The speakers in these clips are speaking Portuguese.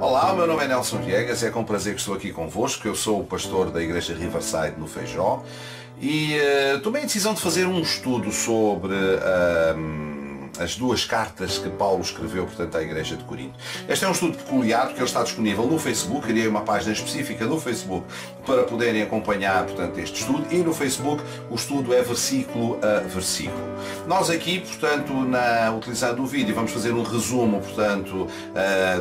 Olá, o meu nome é Nelson Viegas, é com prazer que estou aqui convosco. Eu sou o pastor da Igreja Riverside no Feijó e tomei a decisão de fazer um estudo sobre as duas cartas que Paulo escreveu, portanto, à Igreja de Corinto. Este é um estudo peculiar porque ele está disponível no Facebook. Criei uma página específica no Facebook para poderem acompanhar, portanto, este estudo, e no Facebook o estudo é versículo a versículo. Nós aqui, portanto, utilizando o vídeo, vamos fazer um resumo, portanto,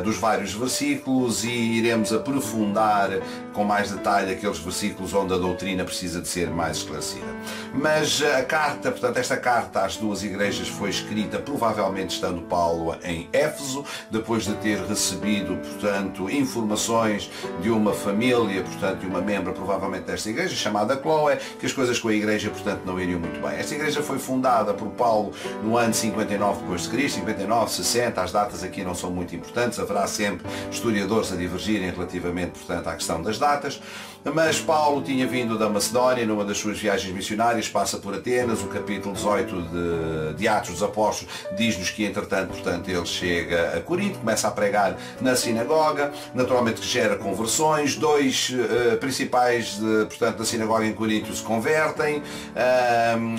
dos vários versículos e iremos aprofundar com mais detalhe aqueles versículos onde a doutrina precisa de ser mais esclarecida. Mas a carta, portanto, esta carta às duas igrejas foi escrita provavelmente estando Paulo em Éfeso, depois de ter recebido, portanto, informações de uma família, portanto, de uma membro provavelmente desta igreja, chamada Chloe, que as coisas com a igreja, portanto, não iriam muito bem. Esta igreja foi fundada por Paulo no ano 59 d.C., 59, 60, as datas aqui não são muito importantes, haverá sempre historiadores a divergirem relativamente, portanto, à questão das datas, mas Paulo tinha vindo da Macedónia, numa das suas viagens missionárias, passa por Atenas. O capítulo 18 de Atos dos Apóstolos diz-nos que, entretanto, portanto, ele chega a Corinto, começa a pregar na sinagoga, naturalmente que gera conversões. Dois principais, portanto, da sinagoga em Corinto se convertem,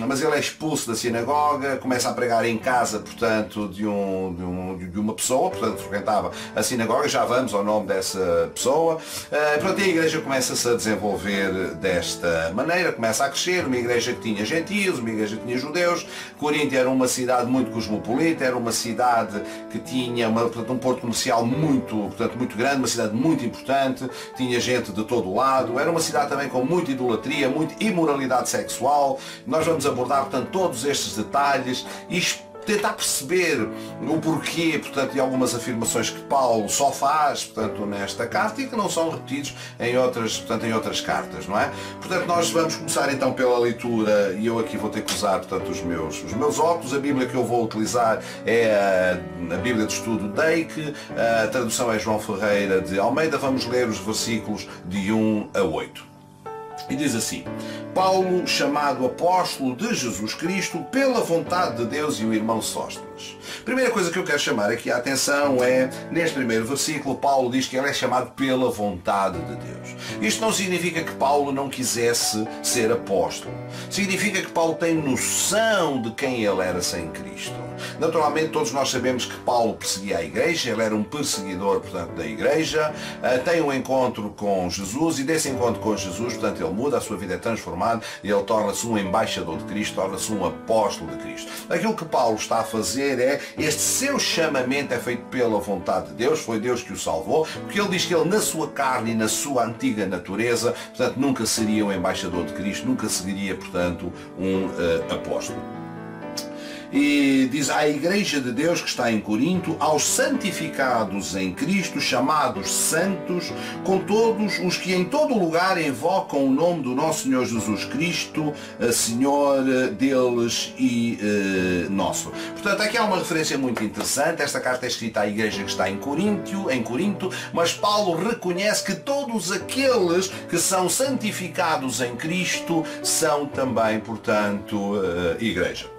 mas ele é expulso da sinagoga, começa a pregar em casa, portanto, de uma pessoa, portanto, frequentava a sinagoga. Já vamos ao nome dessa pessoa. Portanto, a igreja começa-se a desenvolver desta maneira, começa a crescer, uma igreja que tinha gentios, uma igreja que tinha judeus. Corinto era uma cidade muito cosmopolita, era uma cidade que tinha portanto, um porto comercial muito grande, uma cidade muito importante, tinha gente de todo o lado, era uma cidade também com muita idolatria, muita imoralidade sexual. Nós vamos abordar, portanto, todos estes detalhes e tentar perceber o porquê, portanto, de algumas afirmações que Paulo só faz, portanto, nesta carta e que não são repetidos em outras cartas, não é? Portanto, nós vamos começar então pela leitura e eu aqui vou ter que usar, portanto, os meus óculos. A Bíblia que eu vou utilizar é a Bíblia de Estudo Dake, a tradução é João Ferreira de Almeida. Vamos ler os versículos de 1 a 8. E diz assim: Paulo, chamado apóstolo de Jesus Cristo, pela vontade de Deus, e o irmão Sóstenes. Primeira coisa que eu quero chamar aqui a atenção é, neste primeiro versículo, Paulo diz que ele é chamado pela vontade de Deus. Isto não significa que Paulo não quisesse ser apóstolo. Significa que Paulo tem noção de quem ele era sem Cristo. Naturalmente, todos nós sabemos que Paulo perseguia a igreja, ele era um perseguidor, portanto, da igreja, tem um encontro com Jesus e desse encontro com Jesus, portanto, ele muda, a sua vida é transformada e ele torna-se um embaixador de Cristo, torna-se um apóstolo de Cristo. Aquilo que Paulo está a fazer é, este seu chamamento é feito pela vontade de Deus, foi Deus que o salvou, porque ele diz que ele, na sua carne e na sua antiga natureza, portanto, nunca seria um embaixador de Cristo, nunca seria, portanto, um apóstolo. E diz à Igreja de Deus que está em Corinto, aos santificados em Cristo, chamados santos, com todos os que em todo lugar invocam o nome do nosso Senhor Jesus Cristo, Senhor deles e nosso. Portanto, aqui há uma referência muito interessante. Esta carta é escrita à Igreja que está em Corinto, mas Paulo reconhece que todos aqueles que são santificados em Cristo são também, portanto, Igreja.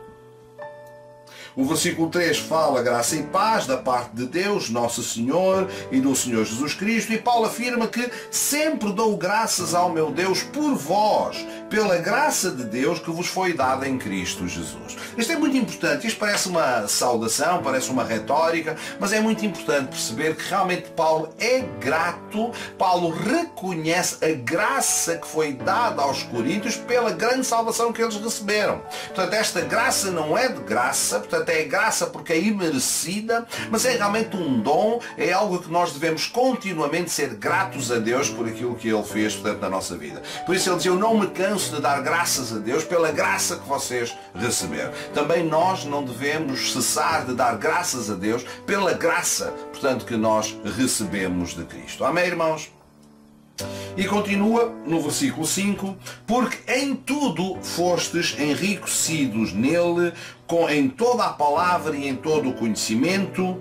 O versículo 3 fala graça e paz da parte de Deus, Nosso Senhor e do Senhor Jesus Cristo, e Paulo afirma que sempre dou graças ao meu Deus por vós, pela graça de Deus que vos foi dada em Cristo Jesus. Isto é muito importante, isto parece uma saudação, parece uma retórica, mas é muito importante perceber que realmente Paulo é grato, Paulo reconhece a graça que foi dada aos coríntios pela grande salvação que eles receberam. Portanto, esta graça não é de graça, portanto, é graça porque é imerecida, mas é realmente um dom, é algo que nós devemos continuamente ser gratos a Deus por aquilo que Ele fez, portanto, na nossa vida. Por isso ele diz, eu não me canso de dar graças a Deus pela graça que vocês receberam. Também nós não devemos cessar de dar graças a Deus pela graça, portanto, que nós recebemos de Cristo. Amém, irmãos? E continua no versículo 5, porque em tudo fostes enriquecidos nele, em toda a palavra e em todo o conhecimento,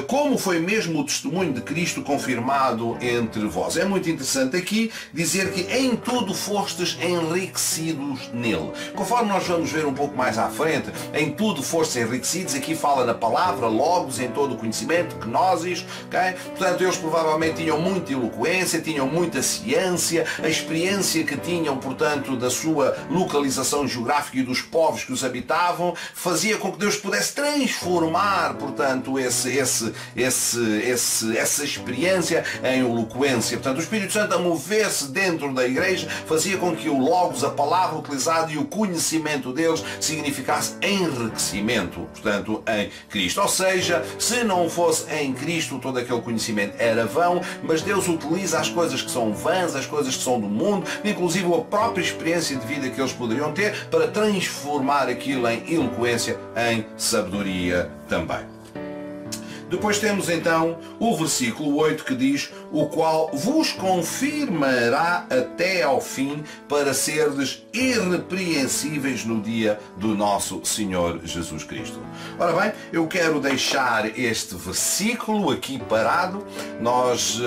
como foi mesmo o testemunho de Cristo confirmado entre vós. É muito interessante aqui dizer que em tudo fostes enriquecidos nele. Conforme nós vamos ver um pouco mais à frente, em tudo fostes enriquecidos, aqui fala na palavra, logos, em todo o conhecimento, gnosis, okay? Portanto, eles provavelmente tinham muita eloquência, tinham muita ciência, a experiência que tinham, portanto, da sua localização geográfica e dos povos que os habitavam, fazia com que Deus pudesse transformar, portanto, essa experiência em eloquência. Portanto, o Espírito Santo a mover-se dentro da igreja fazia com que o logos, a palavra utilizada e o conhecimento deles significasse enriquecimento, portanto, em Cristo. Ou seja, se não fosse em Cristo, todo aquele conhecimento era vão, mas Deus utiliza as coisas que são vãs, as coisas que são do mundo, inclusive a própria experiência de vida que eles poderiam ter, para transformar aquilo em eloquência, em sabedoria também. Depois temos então o versículo 8 que diz: o qual vos confirmará até ao fim, para serdes irrepreensíveis no dia do nosso Senhor Jesus Cristo. Ora bem, eu quero deixar este versículo aqui parado. Nós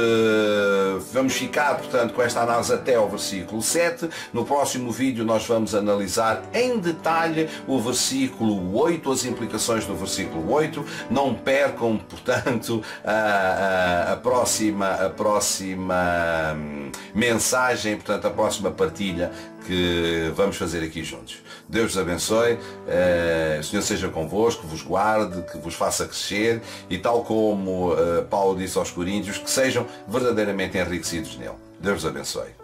vamos ficar, portanto, com esta análise até ao versículo 7. No próximo vídeo nós vamos analisar em detalhe o versículo 8, as implicações do versículo 8. Não percam, portanto, a próxima mensagem, portanto, a próxima partilha que vamos fazer aqui juntos. Deus vos abençoe, o Senhor seja convosco, vos guarde, que vos faça crescer e, tal como Paulo disse aos Coríntios, que sejam verdadeiramente enriquecidos nele. Deus vos abençoe.